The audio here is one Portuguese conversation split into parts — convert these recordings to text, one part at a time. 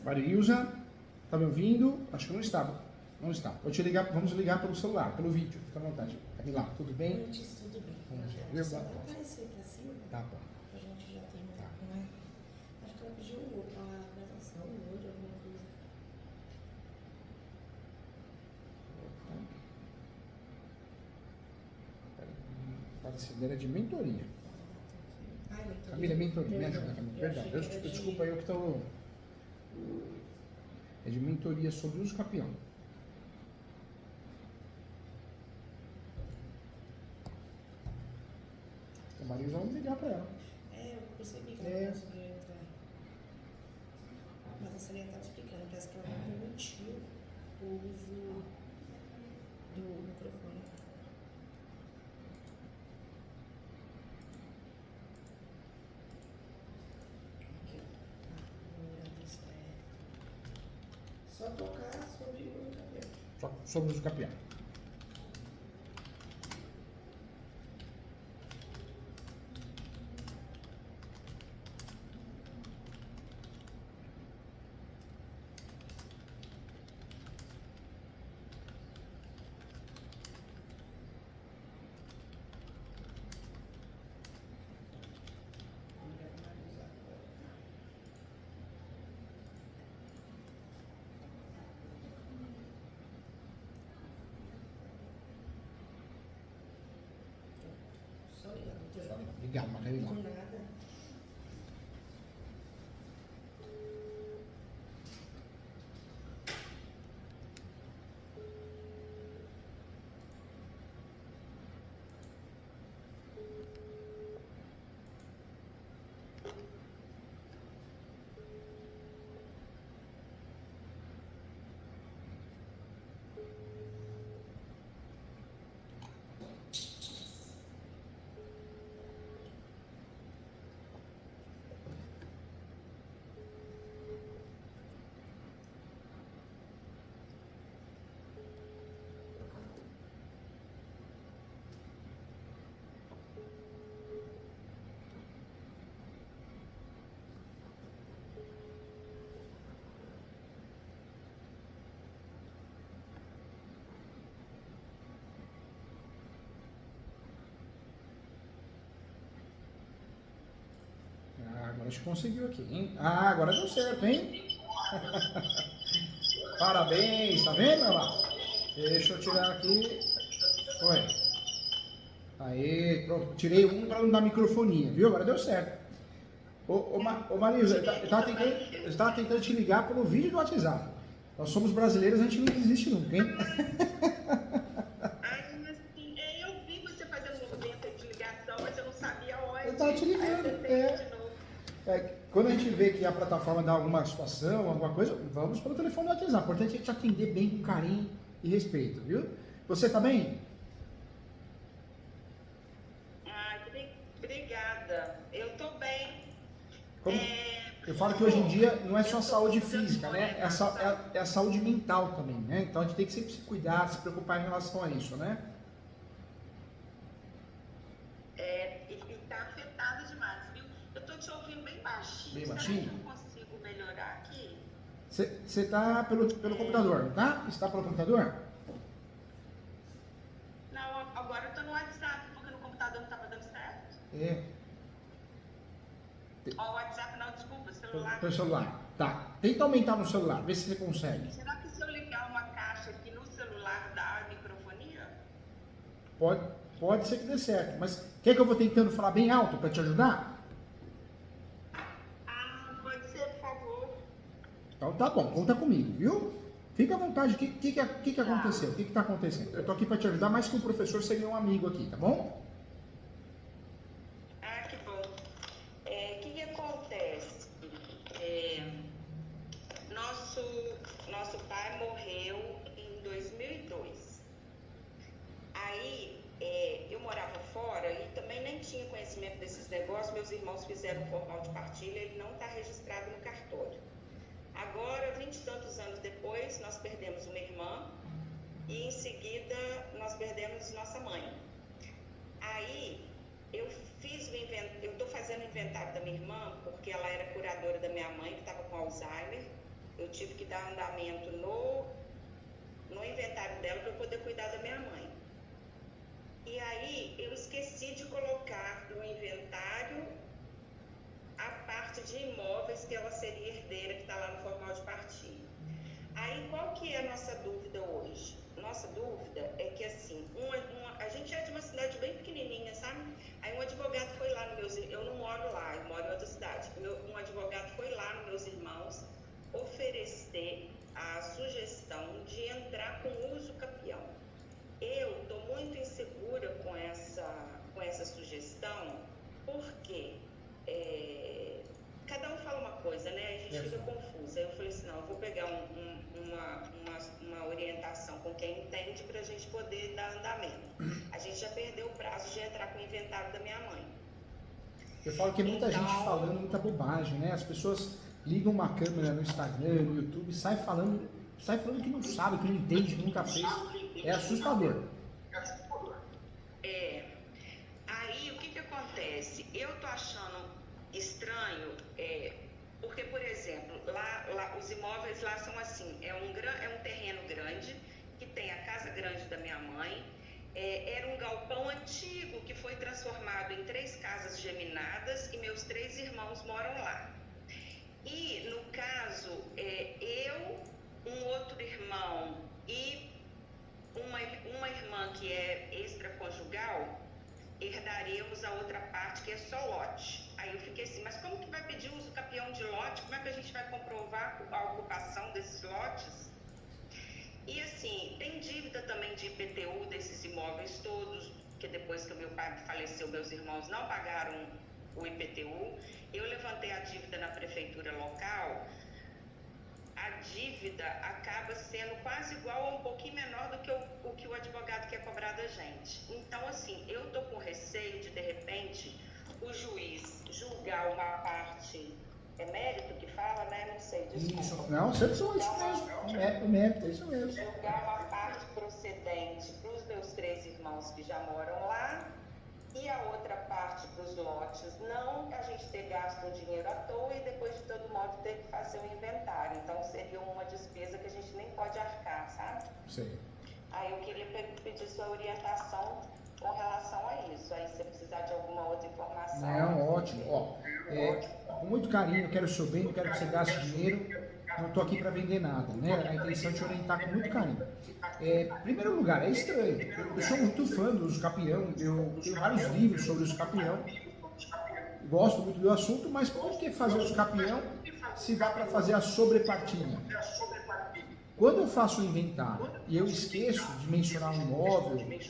Marilza, tá me ouvindo? Acho que não está. Não está. Vou te ligar, vamos ligar pelo celular, pelo vídeo. Fica à vontade. Camila, tudo bem? Antes, tudo bem. Vamos Só lá. para aparecer para Silvia, Tá bom. a gente já tem, Tá. não é? Acho que ela pediu a gravação, o Word, alguma coisa. Parecida, era de mentoria. Ai, mentoria. Camila, mentoria, me Perdão. ajuda, Camila. Eu Perdão, achei que era de- desculpa eu que estou... É de mentoria sobre uso capião. A Marisa, vamos ligar para ela. É, eu percebi que É. ela não conseguiu entrar. Mas a Celene estava explicando, parece que ela não permitiu o uso do microfone. Aqui, ó. A lista é só tocar sobre o cabelo. Só sobre o uso capião. Só ligar, doutor. Obrigado, Margarida. De nada. Agora a gente conseguiu aqui, hein? Ah, agora deu certo, hein? Parabéns, tá vendo? Olha lá. Deixa eu tirar aqui. Foi. Aí, pronto. Tirei um para não dar microfonia, viu? Agora deu certo. Ô Marisa, eu tava tentando te ligar pelo vídeo do WhatsApp. Nós somos brasileiros, a gente não desiste nunca, hein? Ai, mas assim, eu vi você fazendo um movimento de ligação, mas eu não sabia onde. Eu tava te ligando, Aí eu tentei de novo. Quando a gente vê que a plataforma dá alguma situação, alguma coisa, vamos pelo telefone do WhatsApp. O importante é a gente atender bem, com carinho e respeito, viu? Você tá bem? Ai, obrigada. Eu tô bem. Como- Eu falo que hoje em dia não é só saúde física, né? É a saúde mental também, né? Então a gente tem que sempre se cuidar, se preocupar em relação a isso, né? E tá afetado demais, viu? Eu tô te ouvindo bem baixinho. Bem Será baixinho? que eu consigo melhorar aqui? Você tá pelo computador, não tá? Você tá pelo computador? Não, agora eu tô no WhatsApp, porque no computador não tava dando certo. É, Ó, o WhatsApp não, desculpa, celular. pelo celular. Tá. Tenta aumentar no celular, vê se você consegue. Será que se eu ligar uma caixa aqui no celular dá microfonia? Pode ser que dê certo, mas quer que eu vou tentando falar bem alto para te ajudar? Ah, pode ser, por favor. Então tá bom, conta comigo, viu? Fica à vontade, o que aconteceu? O que tá acontecendo? Eu tô aqui para te ajudar, mais que um professor seria um amigo aqui, tá bom? Ah, que bom. O que acontece? Nosso pai morreu em 2002. Aí, eu morava fora e também nem tinha conhecimento desses negócios. Meus irmãos fizeram um formal de partilha, ele não está registrado no cartório. Agora, 20 e tantos anos depois, nós perdemos uma irmã e em seguida nós perdemos nossa mãe. Aí eu estou fazendo o inventário da minha irmã, porque ela era curadora da minha mãe, que estava com Alzheimer, eu tive que dar andamento no inventário dela para eu poder cuidar da minha mãe. E aí eu esqueci de colocar no inventário a parte de imóveis que ela seria herdeira, que está lá no formal de partilha. Aí qual que é a nossa dúvida hoje? Nossa dúvida é que assim, a gente é de uma cidade bem pequenininha, sabe? Aí um advogado foi lá nos meus, eu não moro lá, eu moro em outra cidade. Um advogado foi lá nos meus irmãos oferecer a sugestão de entrar com uso capião. Eu estou muito insegura com essa sugestão, porque cada um fala uma coisa, né? A gente fica confusa. Eu falei assim, não, eu vou pegar uma orientação com quem entende para a gente poder dar andamento. A gente já perdeu o prazo de entrar com o inventário da minha mãe. Eu falo que muita gente falando muita bobagem, né? As pessoas ligam uma câmera no Instagram, no YouTube, sai falando que não sabe, que não entende, que nunca fez. É assustador. Aí o que acontece? Eu tô achando estranho, porque, por exemplo, lá os imóveis lá são assim, é um terreno grande, que tem a casa grande da minha mãe, era um galpão antigo que foi transformado em 3 casas geminadas e meus 3 irmãos moram lá. E, no caso, eu, um outro irmão e uma irmã que é extraconjugal, herdaremos a outra parte que é só lote. Aí eu fiquei assim, mas como que vai pedir uso capião de lote? Como é que a gente vai comprovar a ocupação desses lotes? E assim, tem dívida também de IPTU desses imóveis todos, que depois que o meu pai faleceu, meus irmãos não pagaram o IPTU. Eu levantei a dívida na prefeitura local. A dívida acaba sendo quase igual ou um pouquinho menor do que o que o advogado quer cobrar da gente. Então, assim, eu estou com receio de repente, o juiz julgar uma parte, é mérito que fala, né? Não sei, desculpa. Isso, não, você falou isso mesmo, o mérito, é isso mesmo. Julgar uma parte procedente para os meus 3 irmãos que já moram lá, e a outra parte para os lotes, não a gente ter gasto um dinheiro à toa e depois de todo modo ter que fazer o inventário. Então seria uma despesa que a gente nem pode arcar, sabe? Sei. Aí eu queria pedir sua orientação com relação a isso. Aí se você precisar de alguma outra informação. Não, ótimo. Ó, com muito carinho, eu quero o seu bem, não quero que você gaste dinheiro, não estou aqui para vender nada, né? A intenção é te orientar com muito carinho. Em primeiro lugar, é estranho. Eu sou muito fã do uso capião, eu tenho vários livros sobre o uso capião, gosto muito do assunto, mas por que fazer o uso capião se dá para fazer a sobrepartilha? Quando eu faço o inventário e eu esqueço de mencionar um imóvel,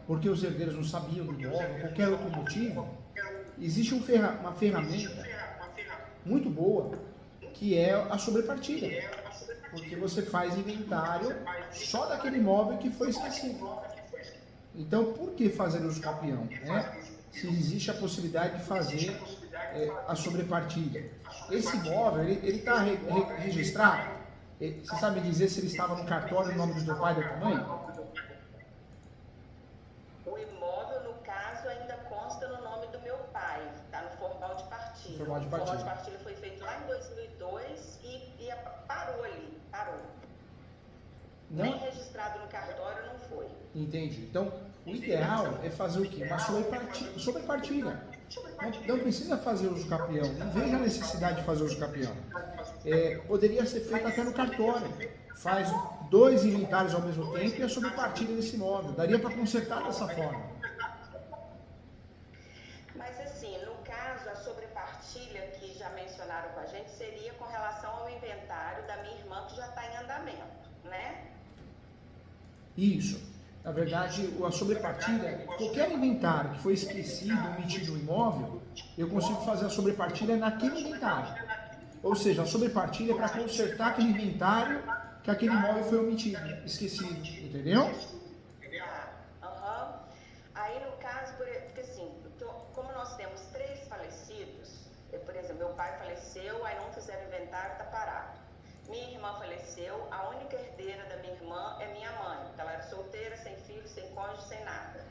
porque os herdeiros não sabiam do imóvel, qualquer outro motivo, existe uma ferramenta muito boa, que é a sobrepartilha. Porque você faz inventário só daquele imóvel que foi esquecido. Então, por que fazer uso capião? Né? Se existe a possibilidade de fazer a sobrepartilha. Esse imóvel, ele está registrado? Você sabe dizer se ele estava no cartório no nome do teu pai e da tua mãe? O imóvel, no caso, ainda consta no nome do meu pai. Está no formal de partilha. Formal de O partilha. formal de partilha foi feito lá em 2002 e parou ali. Parou. Não? Nem registrado no cartório não foi. Entendi. Então, o ideal é fazer o quê? Uma sobrepartilha. Não precisa fazer uso capião. Não vejo a necessidade de fazer uso capião. Poderia ser feito até no cartório. Faz 2 inventários ao mesmo tempo e a sobrepartilha desse imóvel. Daria para consertar dessa forma. Mas assim, no caso, a sobrepartilha que já mencionaram com a gente seria com relação ao inventário da minha irmã que já está em andamento, né? Isso. Na verdade, a sobrepartilha, qualquer inventário que foi esquecido, omitido no imóvel, eu consigo fazer a sobrepartilha naquele inventário. Ou seja, a sobrepartilha é para consertar aquele inventário que aquele imóvel foi omitido, esquecido, entendeu? Aí no caso, porque assim, como nós temos 3 falecidos, por exemplo, meu pai faleceu, aí não fizeram inventário, está parado. Minha irmã faleceu, a única herdeira da minha irmã é minha mãe, porque ela era solteira, sem filho, sem cônjuge, sem nada.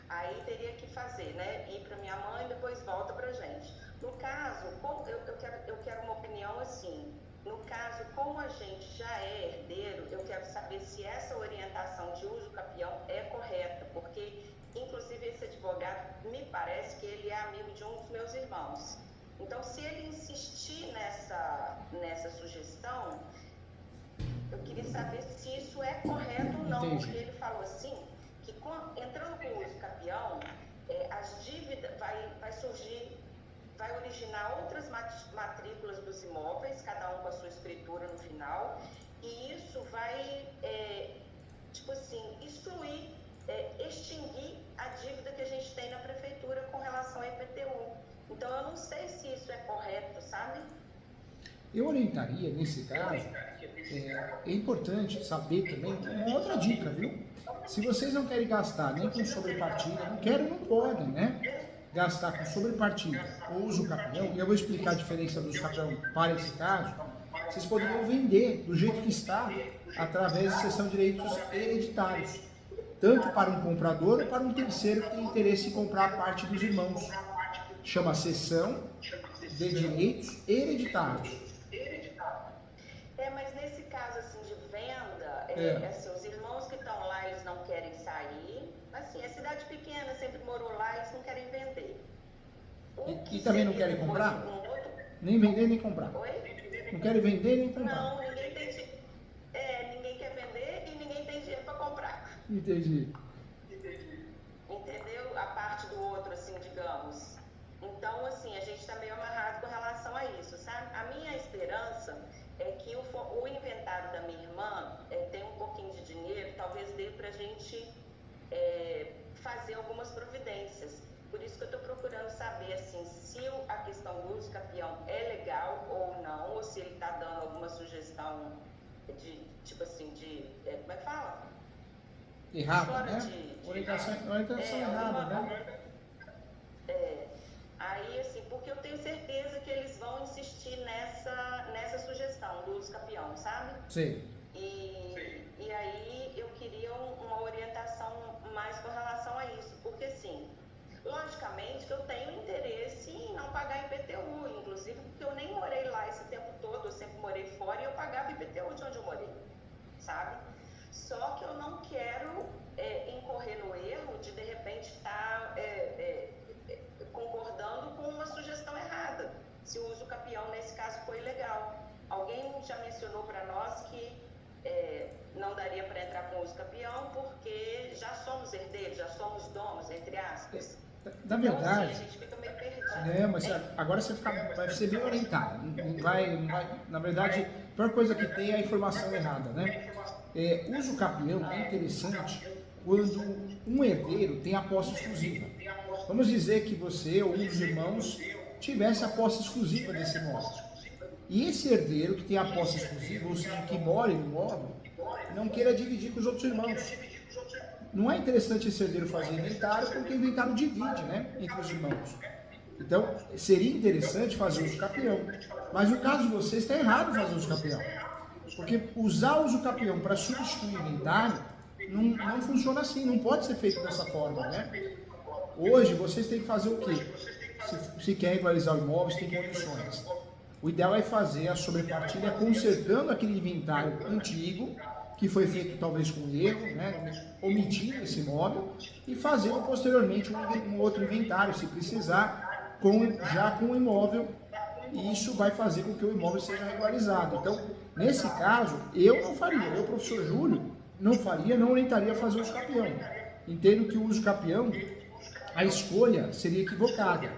Aí teria que fazer, né? Ir para minha mãe e depois volta pra gente. No caso, eu quero uma opinião assim, no caso, como a gente já é herdeiro, eu quero saber se essa orientação de uso capião é correta, porque, inclusive, esse advogado, me parece que ele é amigo de um dos meus irmãos. Então, se ele insistir nessa sugestão, eu queria saber se isso é correto ou não, Entendi. porque ele falou assim, que entrando com o uso capião, as dívidas vai surgir, vai originar outras matrículas dos imóveis, cada um com a sua escritura no final, e isso vai, tipo assim, excluir, extinguir a dívida que a gente tem na prefeitura com relação ao IPTU. Então, eu não sei se isso é correto, sabe? Eu orientaria, nesse caso, é importante saber também uma outra dica, viu? Se vocês não querem gastar nem com sobrepartida, não querem, não podem, né? Gastar com sobrepartida ou uso capião, e eu vou explicar a diferença do uso capião para esse caso, vocês poderiam vender do jeito que está, através de cessão de direitos hereditários, tanto para um comprador ou para um terceiro que tem interesse em comprar a parte dos irmãos. Chama cessão de direitos hereditários. Mas nesse caso, assim, de venda, assim, os irmãos que estão lá, eles não querem sair. Assim, é cidade pequena, sempre morou lá, eles não querem vender. E também não querem comprar? Nem vender, nem comprar. Oi? Não querem vender, nem comprar. Não, ninguém tem ninguém quer vender e ninguém tem dinheiro para comprar. Entendi. Entendeu? A parte do outro, assim, digamos. Então, assim, a gente está meio amarrado com relação a isso, sabe? A minha esperança é que o inventário da minha irmã tem um pouquinho de dinheiro, talvez dê para a gente fazer algumas providências. Por isso que eu estou procurando saber, assim, se a questão do uso capião é legal ou não, ou se ele está dando alguma sugestão de, tipo assim, como é que fala? Errado, Fora né? Orientação errada, né? Aí, assim, porque eu tenho certeza que eles vão insistir nessa sugestão do uso capião, sabe? Sim. E aí eu queria uma orientação mais com relação a isso, porque assim, logicamente que eu tenho interesse em não pagar IPTU, inclusive porque eu nem morei lá esse tempo todo, eu sempre morei fora e eu pagava IPTU de onde eu morei, sabe? Só que eu não quero incorrer no erro de repente estar concordando com uma sugestão errada, se o uso capião nesse caso foi ilegal. Alguém já mencionou para nós que não daria para entrar com o uso capião porque já somos herdeiros, já somos donos, entre aspas. Na verdade, então, assim, a gente fica meio perdido. mas agora você vai ser bem orientado. Não vai, na verdade, a pior coisa que tem é a informação errada, né? Uso capião é interessante quando um herdeiro tem a posse exclusiva. Vamos dizer que você ou um dos irmãos tivesse a posse exclusiva desse imóvel. E esse herdeiro que tem a posse exclusiva, ou seja, que mora no imóvel, não queira dividir com os outros irmãos. Não é interessante esse herdeiro fazer inventário, porque o inventário divide, né, entre os irmãos. Então, seria interessante fazer uso capião. Mas no caso de vocês, está errado fazer uso capião. Porque usar o uso capião para substituir o inventário não funciona assim, não pode ser feito dessa forma, né? Hoje, vocês têm que fazer o quê? Se quer igualizar o imóvel, se tem condições. O ideal é fazer a sobrepartilha consertando aquele inventário antigo, que foi feito talvez com erro, né, omitindo esse imóvel, e fazendo posteriormente um outro inventário, se precisar, já com o imóvel, e isso vai fazer com que o imóvel seja regularizado. Então, nesse caso, eu não faria, eu, professor Júlio, não faria, não orientaria a fazer o uso capião. Entendo que o uso capião, a escolha seria equivocada.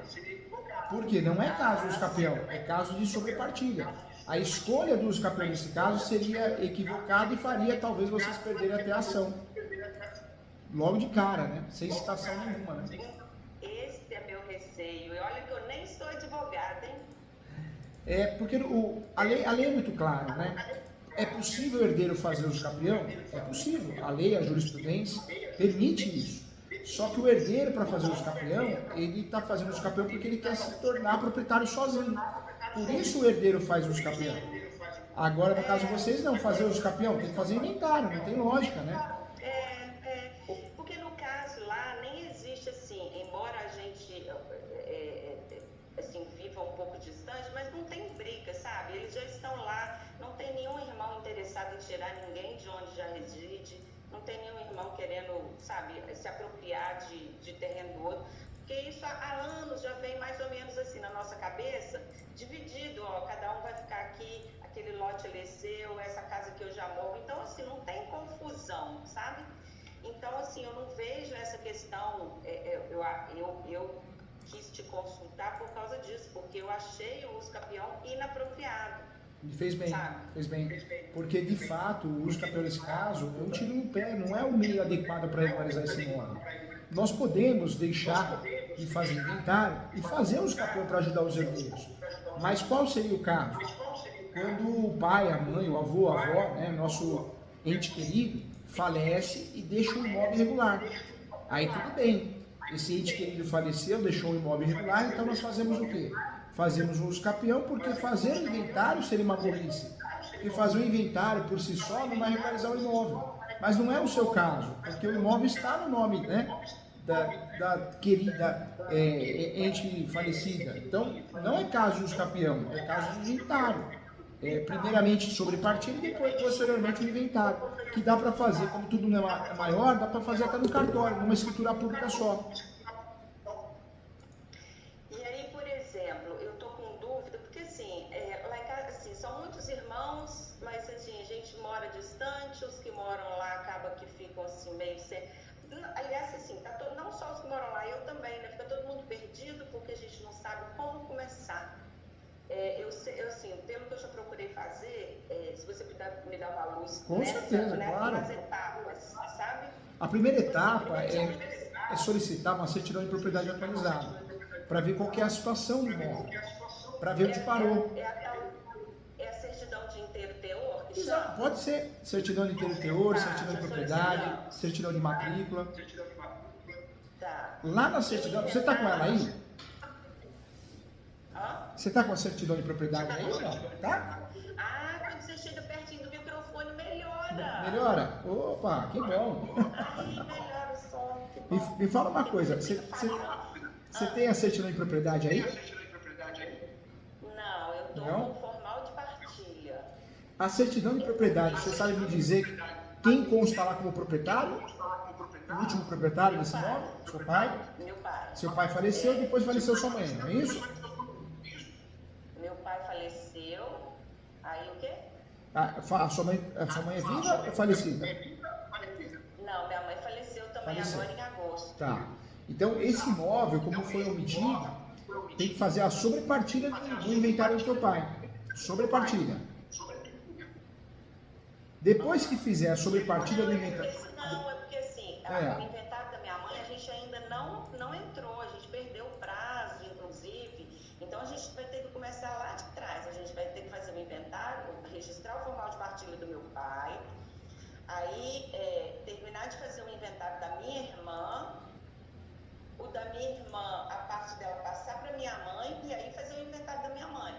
Porque não é caso de uso capião, é caso de sobrepartilha. A escolha do uso capião nesse caso seria equivocada e faria talvez vocês perderem até a ação. Logo de cara, né? Sem citação nenhuma, né? Esse é meu receio. E olha que eu nem sou advogada, hein? Porque a lei é muito clara, né? É possível o herdeiro fazer uso capião? É possível. A lei, a jurisprudência, permite isso. Só que o herdeiro, para fazer uso capião, ele está fazendo uso capião porque ele quer se tornar proprietário sozinho. Por isso o herdeiro faz uso capião. Agora, no caso de vocês, não, fazer uso capião, tem que fazer inventário, não tem lógica, né? Porque no caso lá nem existe assim, embora a gente assim, viva um pouco distante, mas não tem briga, sabe? Eles já estão lá, interessado em tirar ninguém de onde já reside, não tem nenhum irmão querendo, sabe, se apropriar de terreno do outro, porque isso há anos já vem mais ou menos assim na nossa cabeça, dividido, ó, cada um vai ficar aqui, aquele lote ali é seu, essa casa que eu já moro, então assim, não tem confusão, sabe? Então assim, eu não vejo essa questão, eu quis te consultar por causa disso, porque eu achei o uso capião inapropriado. Fez bem, sabe? fez bem. Porque, de fato, o uso capião nesse caso é um tiro no pé, não é o meio adequado para regularizar esse imóvel. Nós podemos deixar de fazer inventário e fazer uso capião para ajudar os herdeiros. Mas qual seria o caso? Quando o pai, a mãe, o avô, a avó, né, nosso ente querido, falece e deixa o imóvel irregular. Aí tudo bem. Esse ente querido faleceu, deixou o imóvel irregular, então nós fazemos o quê? Fazemos um uso capião, porque fazer o inventário seria uma burrice. Porque fazer o inventário por si só não vai regularizar o imóvel. Mas não é o seu caso, porque o imóvel está no nome, né, da querida ente falecida. Então, não é caso de uso capião, é caso de inventário. Primeiramente sobre partilha e depois, posteriormente, o inventário. Que dá para fazer, como tudo não é maior, dá para fazer até no cartório, numa escritura pública só. E aí, por exemplo, eu tô com dúvida, porque assim, lá em casa, assim, são muitos irmãos, mas assim, a gente mora distante, os que moram lá acaba que ficam assim, meio sem... Aliás, assim, não só os que moram lá, eu também, né? Fica todo mundo perdido porque a gente não sabe como começar. Assim, pelo que eu já procurei fazer, se você puder me dar uma luz Com certeza, claro. nas etapas, sabe? A primeira etapa é solicitar uma certidão de propriedade atualizada, para ver qual que é a situação do imóvel, para ver onde parou. É a certidão de inteiro teor que chama? Pode ser certidão de inteiro teor, certidão de propriedade, certidão de matrícula. Tá. Lá na certidão, você está com ela aí? Você está com a certidão de propriedade aí ou não? Tá? Ah, quando você chega pertinho do microfone, melhora. Melhora? Opa, que bom. Aí melhora o som. Que bom. Me fala uma coisa, você tem a certidão de propriedade aí? Não, eu estou Não? com formal de partilha. A certidão de propriedade, você sabe me dizer quem consta lá como proprietário? O último proprietário desse imóvel? Seu pai? Meu pai. Seu pai faleceu e depois faleceu sua mãe, não é isso? Meu pai faleceu, aí o quê? A sua mãe é viva ou falecida? Não, minha mãe faleceu também Faleceu. agora em agosto. Tá. Então, esse imóvel, como foi omitido, tem que fazer a sobrepartilha do inventário do teu pai. Sobrepartilha. Depois que fizer a sobrepartilha do inventário... Não, é porque assim, o inventário da minha mãe a gente ainda não entrou, a gente perdeu o prazo, inclusive, então a gente vai ter que começar lá de trás, a gente vai ter que fazer o inventário, registrar o formal de partilha do meu pai, aí terminar de fazer o inventário da minha irmã, o da minha irmã, a parte dela passar para minha mãe, e aí fazer o inventário da minha mãe,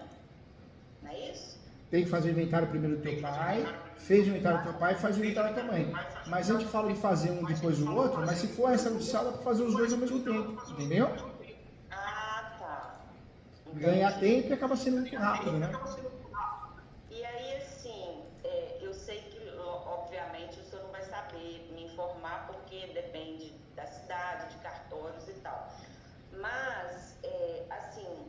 não é isso? Tem que fazer o inventário primeiro do teu pai, fez o inventário do teu pai, faz o inventário da tua mãe. Mas a gente fala de fazer um depois do outro, mas se for essa judicial, dá para fazer os dois ao mesmo tempo, entendeu? Ah, tá. Ganhar tempo e acaba sendo muito rápido, né? E aí, assim, eu sei que, obviamente, o senhor não vai saber me informar, porque depende da cidade, de cartórios e tal. Mas, assim,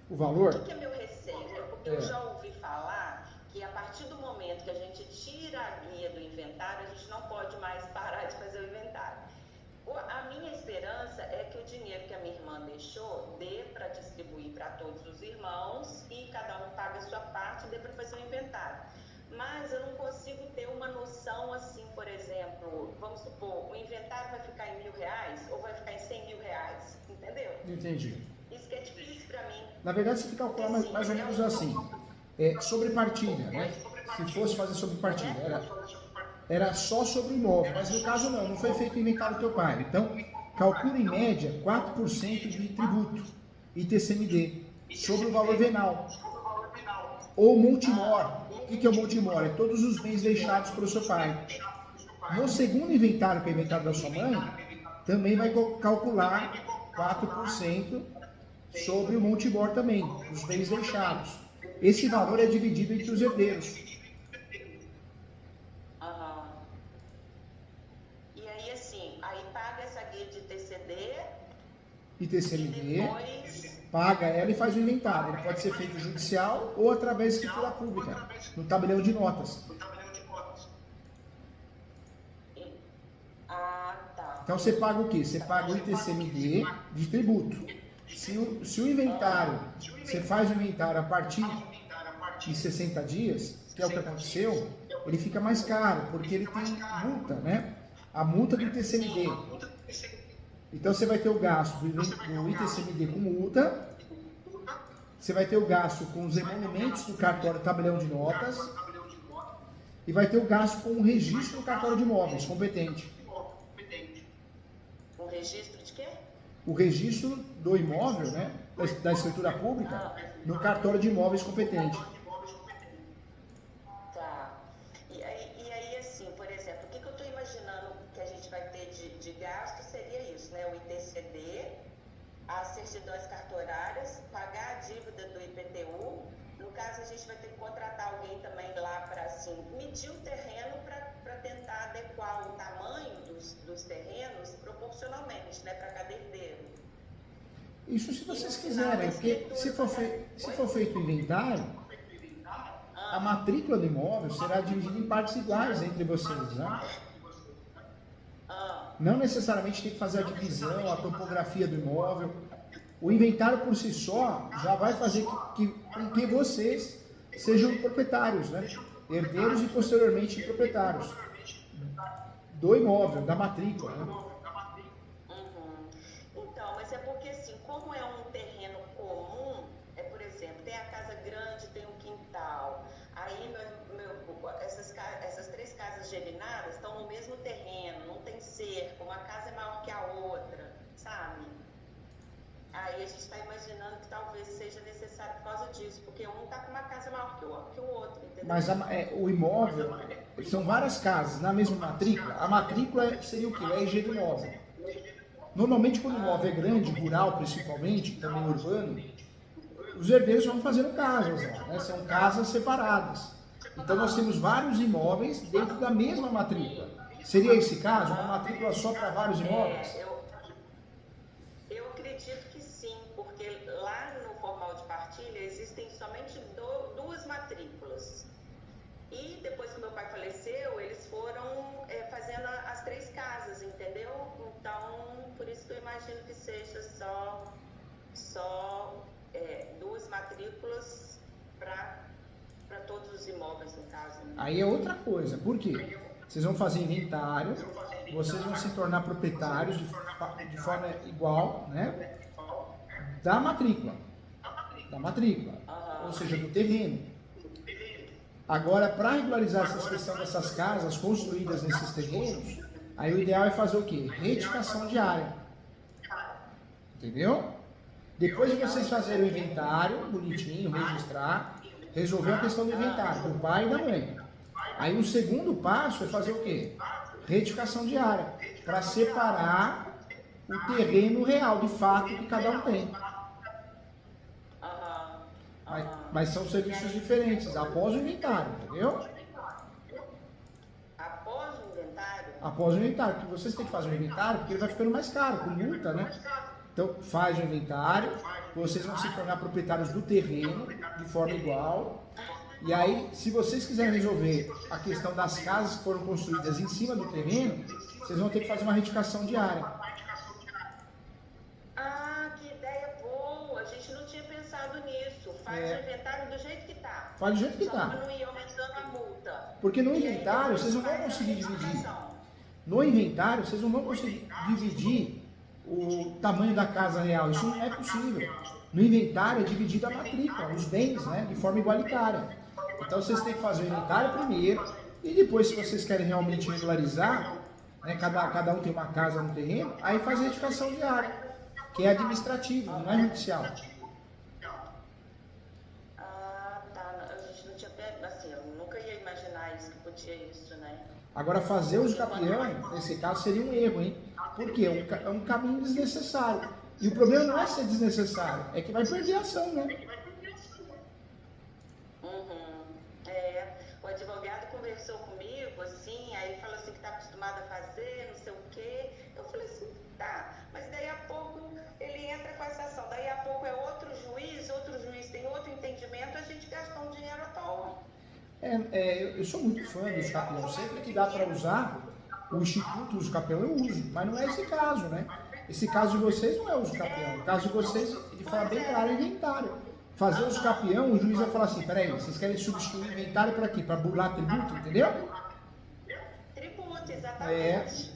O valor? o que é meu receio? Porque eu já ouvi falar que a partir do momento que a gente tira a guia do inventário, a gente não pode mais parar de fazer o inventário. A minha esperança é que o dinheiro que a minha irmã deixou dê para distribuir para todos os irmãos e cada um paga a sua parte e dê para fazer o inventário. Mas eu não consigo ter uma noção assim, por exemplo, vamos supor, o inventário vai ficar em R$1.000 ou vai ficar em R$100.000, entendeu? Entendi. Isso que é difícil para mim. Na verdade, você fica calculando mais ou menos assim. Sobrepartilha, né? Se fosse fazer sobrepartilha, era só sobre o imóvel, mas no caso não foi feito o inventário do teu pai. Então, calcula em média 4% de tributo, ITCMD, sobre o valor venal. Ou Montemor. O que é o Montemor? É todos os bens deixados pelo seu pai. No segundo inventário, que é o inventário da sua mãe, também vai calcular 4% sobre o Montemor também, os bens deixados. esse valor é dividido entre os herdeiros. Aham. E aí, assim, aí paga essa guia de TCD E e TCMD depois... paga ela e faz o inventário. Ele pode ser feito judicial ou através de escritura pública, no tabelião de notas. Ah, tá. Então você paga o quê? Você paga o ITCMD de tributo. Se o inventário, você faz o inventário a partir de 60 dias, que é o que aconteceu, ele fica mais caro, porque ele tem multa, né? A multa do ITCMD. Então você vai ter o gasto do ITCMD com multa, você vai ter o gasto com os emolumentos do cartório tabelião de notas e vai ter o gasto com o registro do cartório de imóveis competente. O registro de quê? O registro do imóvel, né, da escritura pública, no cartório de imóveis competente. Tá. E aí, assim, por exemplo, o que eu estou imaginando que a gente vai ter de gasto seria isso, né? O ITCD, as certidões cartorárias, pagar a dívida do IPTU. No caso, a gente vai ter que contratar alguém também lá para, assim, medir o terreno para tentar adequar o tamanho dos terrenos proporcionalmente, né, para cada herdeiro. Isso se vocês quiserem, porque se for feito o inventário, a matrícula do imóvel será dividida em partes iguais entre vocês, né? Não necessariamente tem que fazer a divisão, a topografia do imóvel. O inventário por si só já vai fazer com que vocês sejam proprietários, né? Herdeiros e posteriormente proprietários do imóvel, da matrícula, né? Uhum. Então, mas é porque assim, como é um terreno comum, por exemplo, tem a casa grande, tem um quintal, aí essas três casas geminadas estão no mesmo terreno, não tem cerco, uma casa é maior que a outra, sabe? Aí a gente está imaginando que talvez seja necessário por causa disso, porque um está com uma casa maior que o outro, entendeu? Mas o imóvel, são várias casas na mesma matrícula. A matrícula seria o quê? O RG do imóvel. Normalmente, quando o imóvel é grande, rural principalmente, também urbano, os herdeiros vão fazendo casas lá, né? São casas separadas. Então nós temos vários imóveis dentro da mesma matrícula. Seria esse caso? Uma matrícula só para vários imóveis? Eu acredito que sim, porque lá no formal de partilha existem somente duas matrículas. E depois que meu pai faleceu, eles foram fazendo as três casas, entendeu? Então, por isso que eu imagino que seja só duas matrículas para todos os imóveis, no caso. Né? Aí é outra coisa. Por quê? Vocês vão fazer inventário, vocês vão se tornar proprietários de forma igual, né? Da matrícula. Ou seja, do terreno. Agora, para regularizar essa questão dessas casas construídas nesses terrenos, aí o ideal é fazer o quê? Retificação de área. Entendeu? Depois de vocês fazerem o inventário, bonitinho, registrar, resolver a questão do inventário, do pai e da mãe. Aí o segundo passo é fazer o quê? Retificação de área, para separar o terreno real, de fato, que cada um tem. Mas são serviços diferentes, após o inventário, entendeu? Após o inventário? Após o inventário, porque vocês têm que fazer o inventário, porque ele vai ficando mais caro, com multa, né? Então, faz o inventário, vocês vão se tornar proprietários do terreno, de forma igual. E aí, se vocês quiserem resolver a questão das casas que foram construídas em cima do terreno, vocês vão ter que fazer uma retificação de área. Ah, que ideia boa! A gente não tinha pensado nisso. Faz o inventário do jeito que está. Faz do jeito que está. Só para não ir aumentando a multa. Porque no inventário vocês não vão conseguir dividir. No inventário vocês não vão conseguir dividir o tamanho da casa real. Isso não é possível. No inventário é dividida a matrícula, os bens, né, de forma igualitária. Então vocês têm que fazer o inventário primeiro e depois, se vocês querem realmente regularizar, né, cada um tem uma casa no terreno, aí faz a retificação de área, que é administrativo, não é judicial. Ah, tá. A gente não tinha assim, eu nunca ia imaginar isso, que podia isso, né? Agora, fazer uso capião, nesse caso, seria um erro, hein? Porque é um caminho desnecessário. E o problema não é ser desnecessário, é que vai perder a ação, né? Eu sou muito fã do uso capião. Sempre que dá para usar o Instituto Uso Capião, eu uso. Mas não é esse caso, né? Esse caso de vocês não é uso capião. O caso de vocês, ele fala bem claro, é inventário. Fazer uso capião, o juiz vai falar assim, peraí, vocês querem substituir o inventário para quê? Para burlar tributo, entendeu? Tributo, exatamente.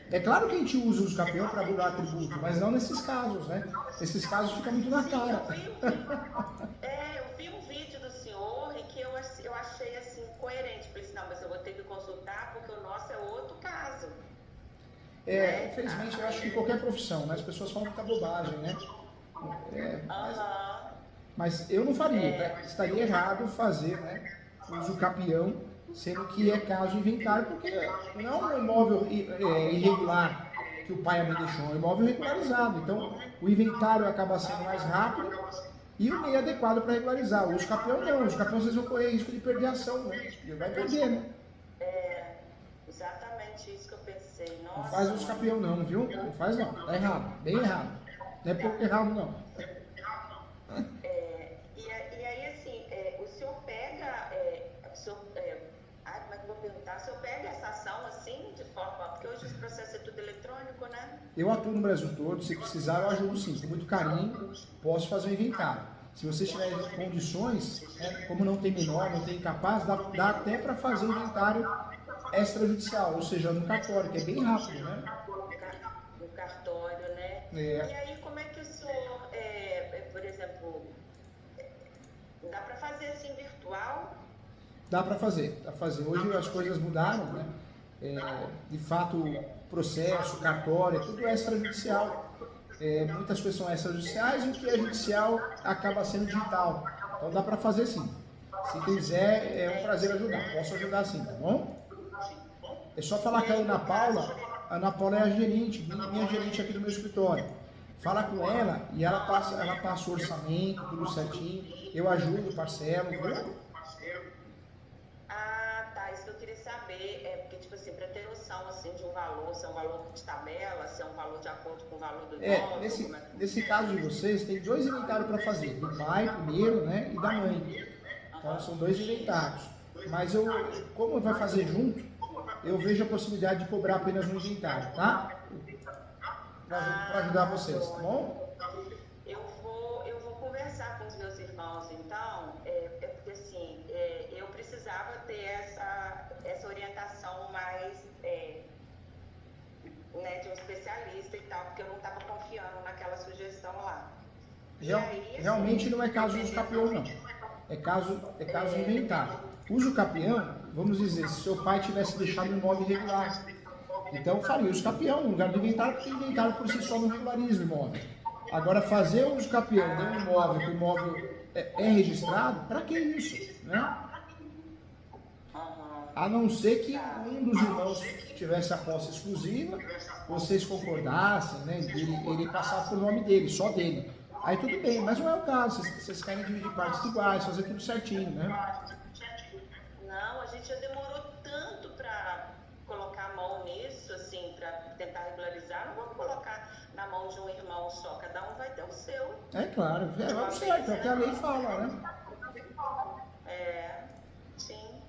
É claro que a gente usa o uso capião para burlar tributo, mas não nesses casos, né? Nesses casos fica muito na cara. Eu vi um vídeo do senhor e que eu achei assim coerente. Falei assim, não, mas eu vou ter que consultar porque o nosso é outro caso. Infelizmente eu acho que em qualquer profissão, né? As pessoas falam muita bobagem, né? Mas eu não faria, tá? Estaria errado fazer, né? Uso capião, sendo que é caso de inventário, porque não é um imóvel irregular que o pai e a mãe deixou, é um imóvel regularizado. Então, o inventário acaba sendo mais rápido e o meio adequado para regularizar. O uso capião não, o uso capião vocês vão correr risco de perder a ação, né? E vai perder, né? Exatamente isso que eu pensei. Nossa, não faz uso capião não, viu? Não faz não, tá errado, bem errado. Não é pouco errado não. E aí assim, o senhor pega, como é que eu vou perguntar? O senhor pega essa ação assim, de forma, porque hoje esse processo é tudo eletrônico, né? Eu atuo no Brasil todo, se precisar eu ajudo sim, com muito carinho, posso fazer um inventário. Se você tiver condições, como não tem menor, não tem incapaz, dá até para fazer um inventário extrajudicial, ou seja, no cartório, que é bem rápido, né? No cartório, né? E aí, como é que o senhor, por exemplo, dá para fazer assim virtual? Dá para fazer, Hoje as coisas mudaram, né? De fato, processo, cartório, tudo é extrajudicial. Muitas coisas são extrajudiciais e o que é judicial acaba sendo digital. Então dá para fazer sim. Se quiser, é um prazer ajudar. Posso ajudar sim, tá bom? É só falar com a Ana Paula. A Ana Paula é a gerente, minha gerente aqui do meu escritório. Fala com ela e ela passa o orçamento, tudo certinho. Eu ajudo, parcelo, viu? Tá, isso que eu queria saber, porque tipo assim, para ter noção assim, de um valor, se é um valor de tabela, se é um valor de acordo com o valor do imóvel. Nesse caso de vocês, tem 2 inventários para fazer, do pai primeiro, né, e da mãe. Então são 2 inventários. Mas como vai fazer junto, eu vejo a possibilidade de cobrar apenas um inventário, tá? Para ajudar vocês, tá bom? Eu vou conversar com os meus irmãos, então, porque assim, eu precisava ter essa orientação mais, né, de um especialista e tal, porque eu não estava confiando naquela sugestão lá. Realmente não é caso de uso capião, não. É caso de inventário. Uso capião, vamos dizer, se seu pai tivesse deixado o imóvel irregular. Então faria uso capião no lugar do inventário, porque inventário por si só não regulariza o imóvel. Agora, fazer o uso capião de um imóvel que o imóvel é registrado, para que isso? Né? A não ser que um dos irmãos tivesse a posse exclusiva, vocês concordassem, né? Ele passar por nome dele, só dele. Aí tudo bem, mas não é o caso, vocês querem dividir partes iguais, fazer tudo certinho, né? Não, a gente já demorou tanto para colocar a mão nisso, assim, para tentar regularizar. Não vamos colocar na mão de um irmão só, cada um vai ter o seu. É claro, vamos certo, é o que a lei fala, né? Sim.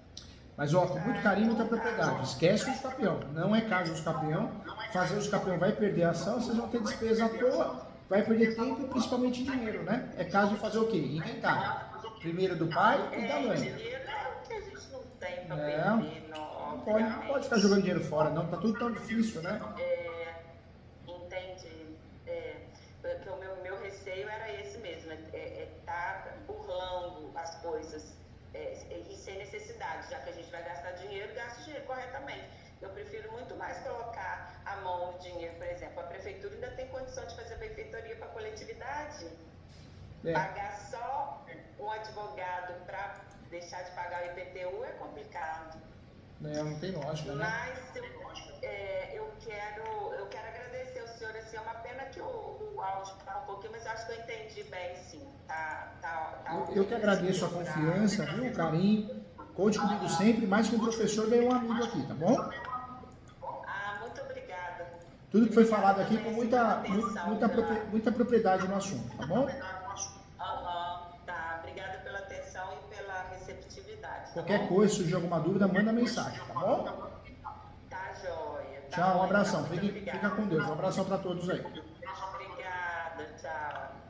Mas ó, com muito carinho e muita propriedade, esquece o uso capião, não é caso de uso capião, fazer uso capião vai perder a ação, vocês vão ter despesa à toa, vai perder tempo e principalmente dinheiro, né? É caso de fazer o quê? Inventário. Primeiro do pai e da mãe. Dinheiro é o que a gente não tem para perder, não pode ficar jogando dinheiro fora, não, tá tudo tão difícil, né? Entendi. Porque o meu receio era esse mesmo, tá burlando as coisas e sem necessidade, já que a gente vai gastar dinheiro, gaste dinheiro corretamente. Eu prefiro muito mais colocar a mão no dinheiro, por exemplo, a prefeitura ainda tem condição de fazer benfeitoria para a coletividade. Pagar só um advogado para deixar de pagar o IPTU é complicado. Não tem lógica, né? Mas eu quero agradecer ao senhor, assim, é uma pena que o áudio está um pouquinho, mas eu acho que eu entendi bem, sim. Eu que agradeço a confiança, viu, o carinho. Conte comigo sempre, mais que um professor ganhou um amigo aqui, tá bom? Muito obrigada. Tudo que foi falado aqui com muita propriedade no assunto, tá bom? Tá, obrigada pela atenção e pela receptividade. Qualquer coisa, surgir alguma dúvida, manda mensagem, tá bom? Tá joia. Tá Tchau, um bom, abração. então. Muito Fica obrigada. com Deus. Um abração para todos aí. Obrigada, tchau.